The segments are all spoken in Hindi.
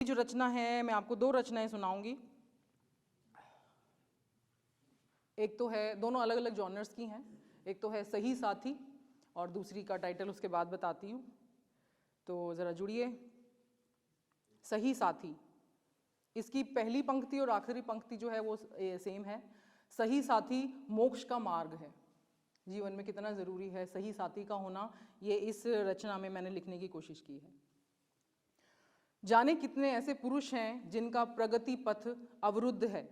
जो रचना है, मैं आपको दो रचनाएं सुनाऊंगी। एक तो है, दोनों अलग अलग जॉनर्स की हैं। एक तो है सही साथी और दूसरी का टाइटल उसके बाद बताती हूँ, तो ज़रा जुड़िए। सही साथी, इसकी पहली पंक्ति और आखिरी पंक्ति जो है वो सेम है। सही साथी मोक्ष का मार्ग है। जीवन में कितना ज़रूरी है सही साथी का होना, ये इस रचना में मैंने लिखने की कोशिश की है। जाने कितने ऐसे पुरुष हैं जिनका प्रगति पथ अवरुद्ध है,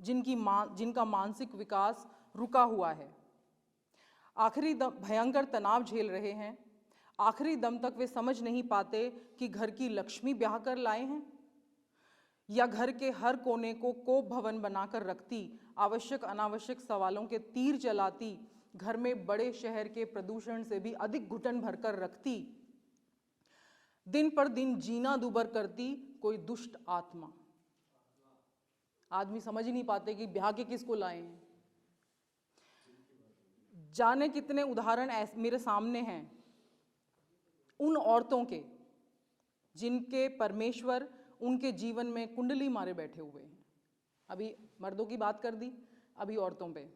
जिनका मानसिक विकास रुका हुआ है, आखिरी दम भयंकर तनाव झेल रहे हैं। आखिरी दम तक वे समझ नहीं पाते कि घर की लक्ष्मी ब्याह कर लाए हैं या घर के हर कोने को कोप भवन बनाकर रखती, आवश्यक अनावश्यक सवालों के तीर चलाती, घर में बड़े शहर के प्रदूषण से भी अधिक घुटन भरकर रखती, दिन पर दिन जीना दूबर करती कोई दुष्ट आत्मा। आदमी समझ ही नहीं पाते कि ब्याह के किसको लाए हैं। जाने कितने उदाहरण ऐसे मेरे सामने हैं उन औरतों के जिनके परमेश्वर उनके जीवन में कुंडली मारे बैठे हुए हैं। अभी मर्दों की बात कर दी, अभी औरतों पे।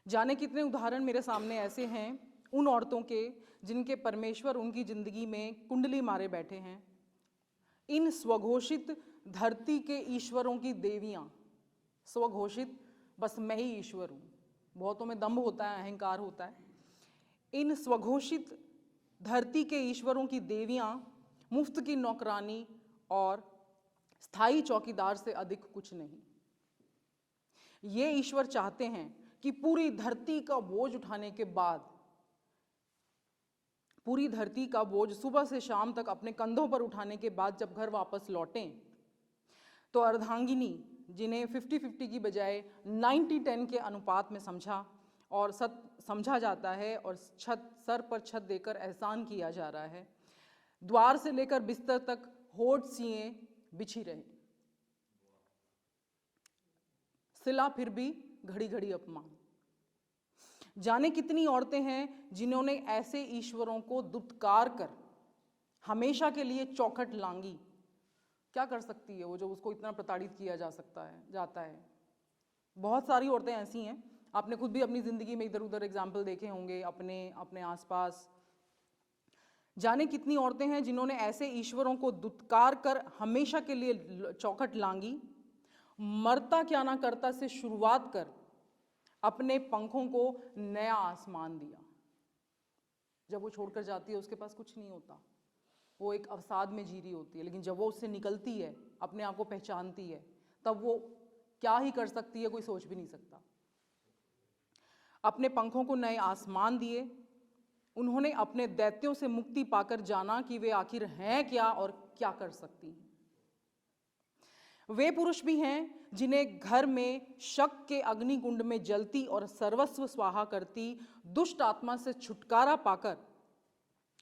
जाने कितने उदाहरण मेरे सामने ऐसे हैं उन औरतों के जिनके परमेश्वर उनकी जिंदगी में कुंडली मारे बैठे हैं। इन स्वघोषित धरती के ईश्वरों की देवियां, स्वघोषित बस मैं ही ईश्वर हूँ, बहुतों में दम्भ होता है, अहंकार होता है। इन स्वघोषित धरती के ईश्वरों की देवियां मुफ्त की नौकरानी और स्थायी चौकीदार से अधिक कुछ नहीं। ये ईश्वर चाहते हैं कि पूरी धरती का बोझ उठाने के बाद, पूरी धरती का बोझ सुबह से शाम तक अपने कंधों पर उठाने के बाद जब घर वापस लौटें तो अर्धांगिनी, जिन्हें 50-50 की बजाय 90-10 के अनुपात में समझा जाता है और सर पर छत देकर एहसान किया जा रहा है, द्वार से लेकर बिस्तर तक होठ सिए बिछी रहे, सिला फिर भी घड़ी घड़ी अपमान। जाने कितनी औरतें हैं जिन्होंने ऐसे ईश्वरों को दुत्कार कर हमेशा के लिए चौखट लांगी। क्या कर सकती है वो जो उसको इतना प्रताड़ित किया जाता है। बहुत सारी औरतें ऐसी हैं, आपने खुद भी अपनी ज़िंदगी में इधर उधर एग्जाम्पल देखे होंगे अपने आसपास। जाने कितनी औरतें हैं जिन्होंने ऐसे ईश्वरों को दुत्कार कर हमेशा के लिए चौखट लांगी। मरता क्या ना करता से शुरुआत कर अपने पंखों को नया आसमान दिया। जब वो छोड़कर जाती है उसके पास कुछ नहीं होता, वो एक अवसाद में जी रही होती है, लेकिन जब वो उससे निकलती है, अपने आप को पहचानती है, तब वो क्या ही कर सकती है कोई सोच भी नहीं सकता। अपने पंखों को नए आसमान दिए। उन्होंने अपने दैत्यों से मुक्ति पाकर जाना कि वे आखिर हैं क्या और क्या कर सकती हैं। वे पुरुष भी हैं जिन्हें घर में शक के अग्निकुंड में जलती और सर्वस्व स्वाहा करती दुष्ट आत्मा से छुटकारा पाकर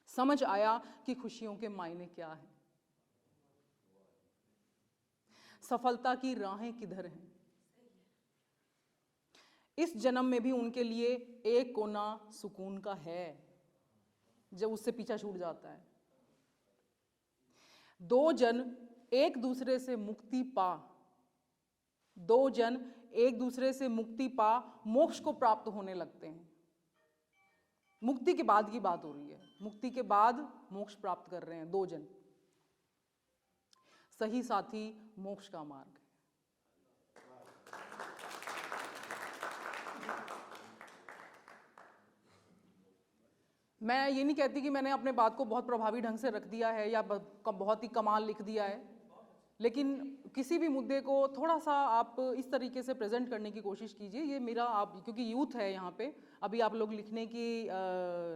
समझ आया कि खुशियों के मायने क्या है, सफलता की राहें किधर हैं। इस जन्म में भी उनके लिए एक कोना सुकून का है जब उससे पीछा छूट जाता है। दो जन एक दूसरे से मुक्ति पा मोक्ष को प्राप्त होने लगते हैं। मुक्ति के बाद की बात हो रही है, मुक्ति के बाद मोक्ष प्राप्त कर रहे हैं दो जन। सही साथी मोक्ष का मार्ग। मैं ये नहीं कहती कि मैंने अपने बात को बहुत प्रभावी ढंग से रख दिया है या बहुत ही कमाल लिख दिया है, लेकिन किसी भी मुद्दे को थोड़ा सा आप इस तरीके से प्रेजेंट करने की कोशिश कीजिए। ये मेरा, आप क्योंकि यूथ है यहाँ पे, अभी आप लोग लिखने की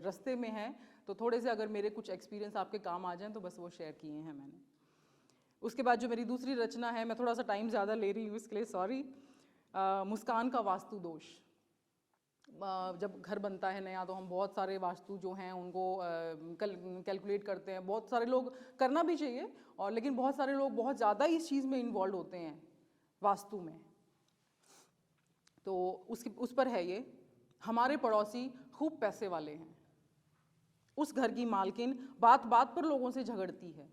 रास्ते में हैं, तो थोड़े से अगर मेरे कुछ एक्सपीरियंस आपके काम आ जाएं तो बस वो शेयर किए हैं मैंने। उसके बाद जो मेरी दूसरी रचना है, मैं थोड़ा सा टाइम ज़्यादा ले रही हूँ इसके लिए सॉरी। मुस्कान का वास्तु दोष। जब घर बनता है नया तो हम बहुत सारे वास्तु जो हैं उनको कैलकुलेट करते हैं। बहुत सारे लोग करना भी चाहिए, और लेकिन बहुत सारे लोग बहुत ज़्यादा इस चीज़ में इन्वॉल्व होते हैं वास्तु में। तो उस पर है ये। हमारे पड़ोसी खूब पैसे वाले हैं। उस घर की मालकिन बात बात पर लोगों से झगड़ती है।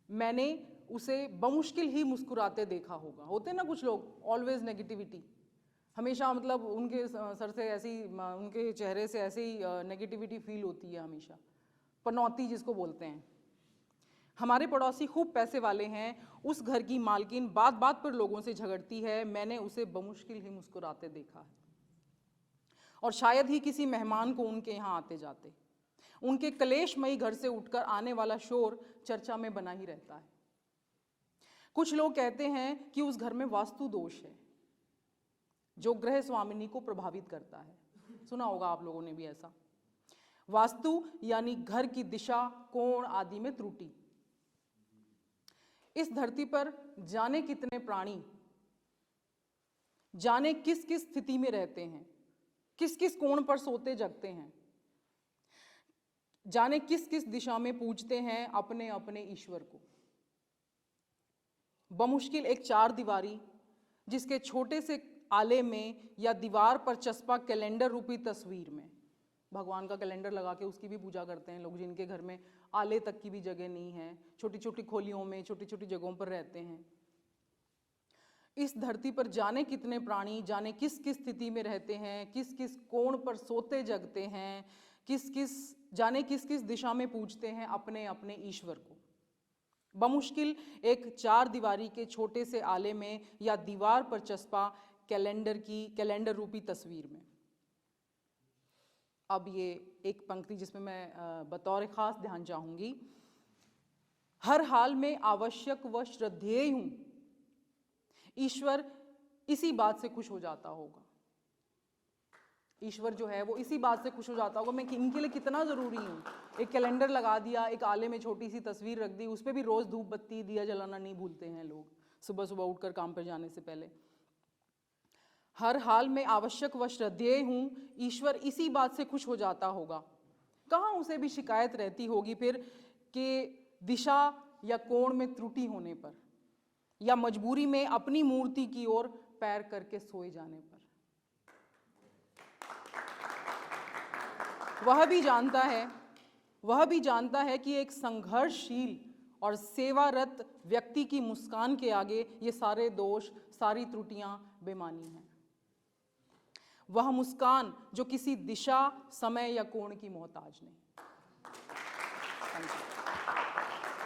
मैंने उसे बमुश्किल ही मुस्कुराते देखा होगा। होते ना कुछ लोग ऑलवेज नेगेटिविटी, हमेशा मतलब उनके सर से ऐसी, उनके चेहरे से ऐसे ही नेगेटिविटी फील होती है हमेशा, पनौती जिसको बोलते हैं। हमारे पड़ोसी खूब पैसे वाले हैं, उस घर की मालकिन बात बात पर लोगों से झगड़ती है, मैंने उसे बमुश्किल ही मुस्कुराते देखा है। और शायद ही किसी मेहमान को उनके यहाँ आते जाते उनके कलेशमयी घर से उठकर आने वाला शोर चर्चा में बना ही रहता है। कुछ लोग कहते हैं कि उस घर में वास्तु दोष है जो गृह स्वामिनी को प्रभावित करता है। सुना होगा आप लोगों ने भी ऐसा। वास्तु यानी घर की दिशा, कोण आदि में त्रुटि। इस धरती पर जाने कितने प्राणी जाने किस किस स्थिति में रहते हैं, किस किस कोण पर सोते जगते हैं, जाने किस किस दिशा में पूजते हैं अपने अपने ईश्वर को। बमुश्किल एक चार दीवारी जिसके छोटे से आले में या दीवार पर चस्पा कैलेंडर रूपी तस्वीर में, भगवान का कैलेंडर लगा के उसकी भी पूजा करते हैं लोग, जिनके घर में आले तक की भी जगह नहीं है, छोटी छोटी खोलियों में छोटी छोटी जगहों पर रहते हैं। इस धरती पर जाने कितने प्राणी जाने किस किस स्थिति में रहते हैं, किस किस कोण पर सोते जगते हैं, जाने किस किस दिशा में पूजते हैं अपने अपने ईश्वर को। बमुश्किल एक चार दीवारी के छोटे से आले में या दीवार पर चस्पा कैलेंडर रूपी तस्वीर में। अब ये एक पंक्ति जिसमें मैं बतौर खास ध्यान चाहूंगी। हर हाल में आवश्यक व श्रद्धेय हूं, ईश्वर इसी बात से खुश हो जाता होगा। ईश्वर जो है वो इसी बात से खुश हो जाता होगा मैं इनके लिए कितना ज़रूरी हूँ। एक कैलेंडर लगा दिया, एक आले में छोटी सी तस्वीर रख दी, उस पर भी रोज़ धूप बत्ती दिया जलाना नहीं भूलते हैं लोग सुबह सुबह उठकर काम पर जाने से पहले। हर हाल में आवश्यक व श्रद्धेय हूँ, ईश्वर इसी बात से खुश हो जाता होगा। कहाँ उसे भी शिकायत रहती होगी फिर कि दिशा या कोण में त्रुटि होने पर या मजबूरी में अपनी मूर्ति की ओर पैर करके सोए जाने पर। वह भी जानता है कि एक संघर्षशील और सेवारत व्यक्ति की मुस्कान के आगे ये सारे दोष, सारी त्रुटियां बेमानी हैं। वह मुस्कान जो किसी दिशा, समय या कोण की मोहताज नहीं।